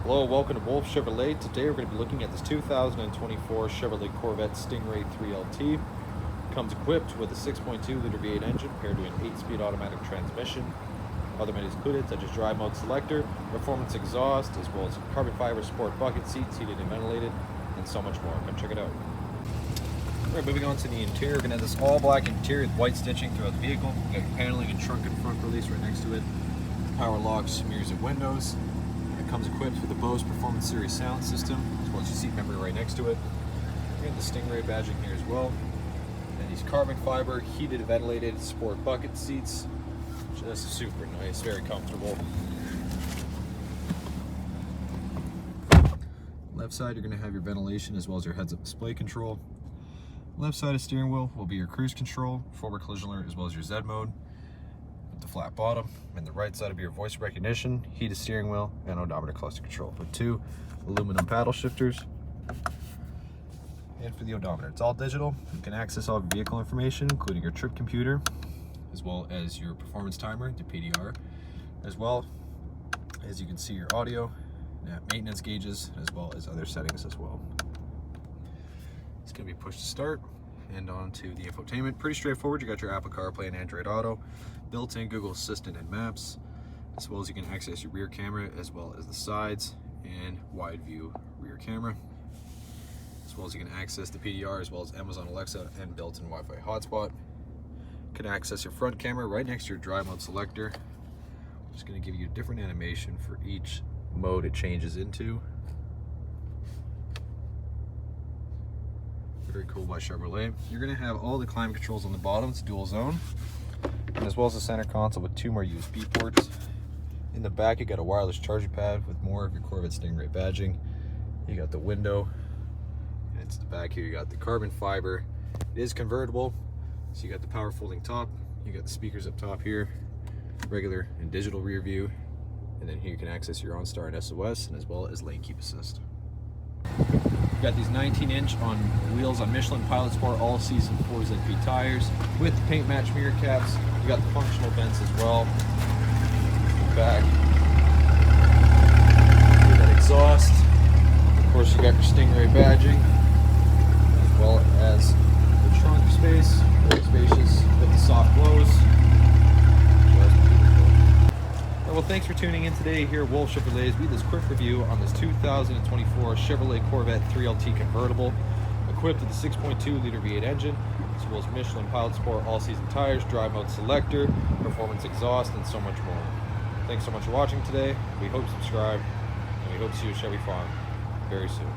Hello, welcome to Wolfe Chevrolet. Today we're going to be looking at this 2024 Chevrolet Corvette Stingray 3LT. Comes equipped with a 6.2 liter V8 engine paired to an 8-speed automatic transmission. Other amenities included such as drive mode selector, performance exhaust, as well as carbon fiber sport bucket seats, heated and ventilated, and so much more. Come check it out. Alright, moving on to the interior, we're going to have this all black interior with white stitching throughout the vehicle. You got your paneling and trunk and front release right next to it. Power locks, mirrors and windows. It comes equipped with the Bose Performance Series sound system, as well as your seat memory right next to it. And the Stingray badging here as well. And these carbon fiber, heated, ventilated, sport bucket seats. Just super nice, very comfortable. Left side, you're going to have your ventilation as well as your heads-up display control. Left side of steering wheel will be your cruise control, forward collision alert, as well as your Z mode. With the flat bottom, and the right side will be your voice recognition, heated steering wheel, and odometer cluster control with 2 aluminum paddle shifters. And for the odometer, it's all digital. You can access all vehicle information, including your trip computer, as well as your performance timer, the PDR, as well as you can see your audio, maintenance gauges, as well as other settings as well. It's going to be push to start and on to the infotainment. Pretty straightforward. You got your Apple CarPlay and Android Auto, built-in Google Assistant and Maps, as well as you can access your rear camera as well as the sides and wide view rear camera, as well as you can access the PDR as well as Amazon Alexa and built-in Wi-Fi hotspot. You can access your front camera right next to your drive mode selector. I'm just going to give you a different animation for each mode it changes into. Very cool by Chevrolet. You're going to have all the climate controls on the bottom. It's dual zone, and as well as the center console with 2 more USB ports. In the back, you got a wireless charging pad with more of your Corvette Stingray badging. You got the window, and it's the back here. You got the carbon fiber. It is convertible, so you got the power folding top. You got the speakers up top here, regular and digital rear view, and then here you can access your OnStar and SOS, and as well as lane keep assist. You've got these 19-inch on wheels on Michelin Pilot Sport all-season 4ZP tires with paint match mirror caps. You got the functional vents as well. Back, you got exhaust. Of course, you got your Stingray badging, as well as the trunk space, very spacious with the soft close. Well, thanks for tuning in today here at Wolfe Chevrolet. We did this quick review on this 2024 Chevrolet Corvette 3LT convertible, equipped with a 6.2 liter V8 engine, as well as Michelin Pilot Sport all-season tires, drive mode selector, performance exhaust, and so much more. Thanks so much for watching today. We hope you subscribe, and we hope to see you at Chevy Farm very soon.